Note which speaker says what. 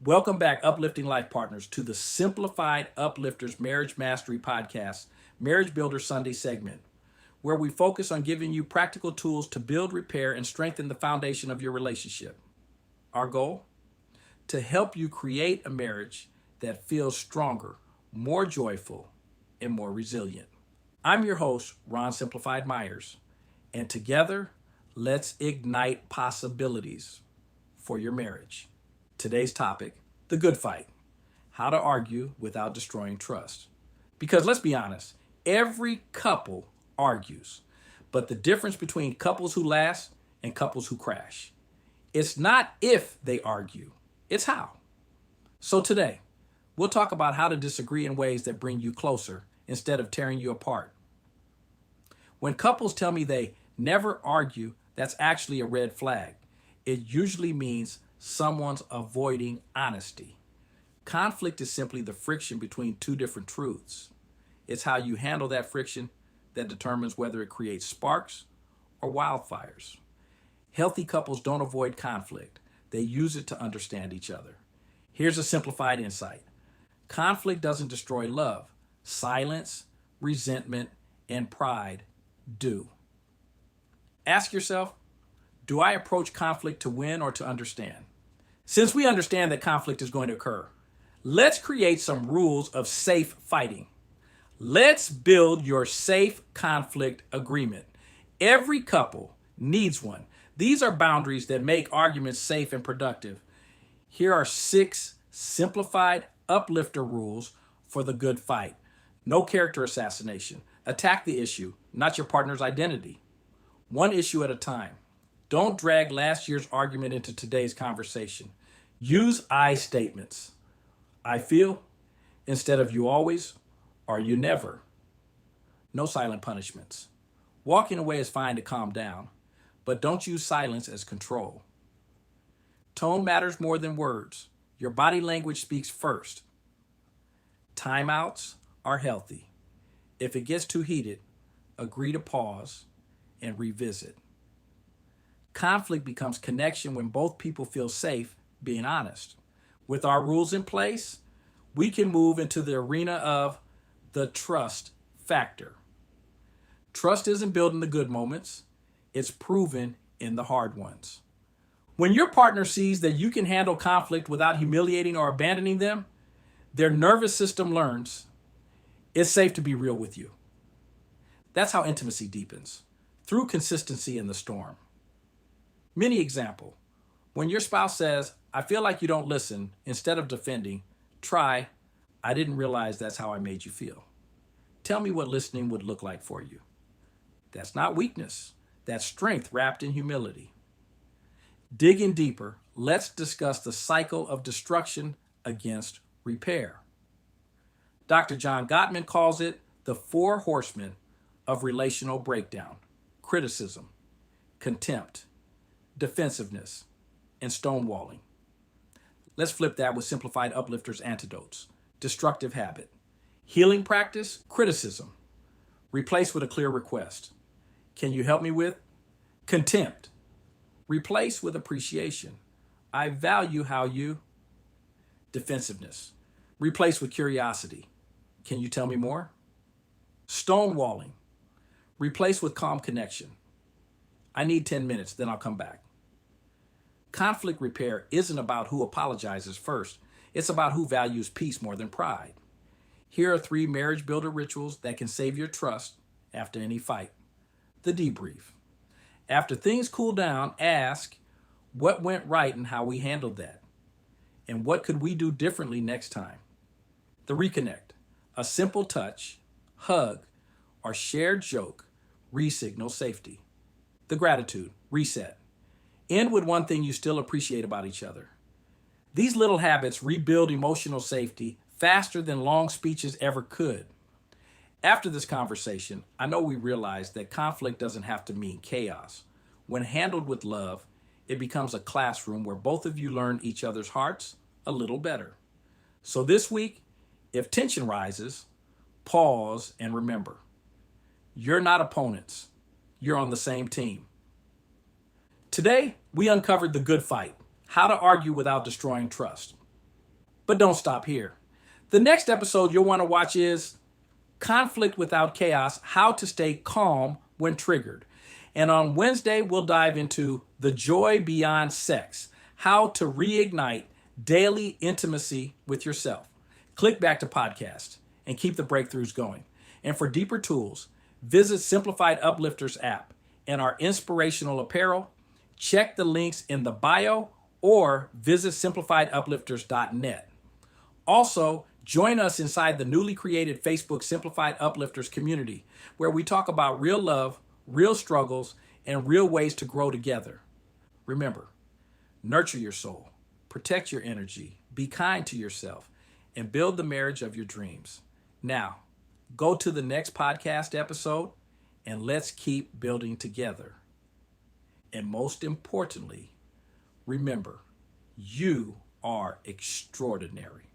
Speaker 1: Welcome back, uplifting life partners, to the Simplified Uplifters Marriage Mastery Podcast, Marriage Builder Sunday segment, where we focus on giving you practical tools to build, repair, and strengthen the foundation of your relationship. Our goal? To help you create a marriage that feels stronger, more joyful, and more resilient. I'm your host, Ron Simplified Myers, and together, let's ignite possibilities for your marriage. Today's topic, the good fight, how to argue without destroying trust. Because let's be honest, every couple argues, but the difference between couples who last and couples who crash, it's not if they argue, it's how. So today, we'll talk about how to disagree in ways that bring you closer instead of tearing you apart. When couples tell me they never argue, that's actually a red flag. It usually means someone's avoiding honesty. Conflict is simply the friction between two different truths. It's how you handle that friction that determines whether it creates sparks or wildfires. Healthy couples don't avoid conflict. They use it to understand each other. Here's a simplified insight. Conflict doesn't destroy love. Silence, resentment, and pride do. Ask yourself, do I approach conflict to win or to understand? Since we understand that conflict is going to occur, let's create some rules of safe fighting. Let's build your safe conflict agreement. Every couple needs one. These are boundaries that make arguments safe and productive. Here are 6 simplified uplifter rules for the good fight. No character assassination. Attack the issue, not your partner's identity. One issue at a time. Don't drag last year's argument into today's conversation. Use I statements. I feel instead of you always or you never. No silent punishments. Walking away is fine to calm down, but don't use silence as control. Tone matters more than words. Your body language speaks first. Timeouts are healthy. If it gets too heated, agree to pause and revisit. Conflict becomes connection when both people feel safe being honest. With our rules in place, we can move into the arena of the trust factor. Trust isn't built in the good moments, it's proven in the hard ones. When your partner sees that you can handle conflict without humiliating or abandoning them, their nervous system learns it's safe to be real with you. That's how intimacy deepens, through consistency in the storm. Mini example. When your spouse says, I feel like you don't listen, instead of defending, try, I didn't realize that's how I made you feel. Tell me what listening would look like for you. That's not weakness. That's strength wrapped in humility. Digging deeper, let's discuss the cycle of destruction against repair. Dr. John Gottman calls it the 4 horsemen of relational breakdown: criticism, contempt, defensiveness, and stonewalling. Let's flip that with simplified uplifters antidotes. Destructive habit. Healing practice, criticism. Replace with a clear request. Can you help me with? Contempt. Replace with appreciation. I value how you. Defensiveness. Replace with curiosity. Can you tell me more? Stonewalling. Replace with calm connection. I need 10 minutes, then I'll come back. Conflict repair isn't about who apologizes first. It's about who values peace more than pride. Here are 3 marriage builder rituals that can save your trust after any fight. The debrief. After things cool down, ask what went right and how we handled that. And what could we do differently next time? The reconnect. A simple touch, hug, or shared joke re-signal safety. The gratitude. Reset. End with one thing you still appreciate about each other. These little habits rebuild emotional safety faster than long speeches ever could. After this conversation, I know we realize that conflict doesn't have to mean chaos. When handled with love, it becomes a classroom where both of you learn each other's hearts a little better. So this week, if tension rises, pause and remember, you're not opponents. You're on the same team. Today, we uncovered the good fight, how to argue without destroying trust. But don't stop here. The next episode you'll want to watch is Conflict Without Chaos, How to Stay Calm When Triggered. And on Wednesday, we'll dive into The Joy Beyond Sex, how to reignite daily intimacy with yourself. Click back to podcast and keep the breakthroughs going. And for deeper tools, visit Simplified Uplifters app and our inspirational apparel. Check the links in the bio or visit simplifieduplifters.net. Also, join us inside the newly created Facebook Simplified Uplifters community, where we talk about real love, real struggles, and real ways to grow together. Remember, nurture your soul, protect your energy, be kind to yourself, and build the marriage of your dreams. Now, go to the next podcast episode and let's keep building together. And most importantly, remember, you are extraordinary.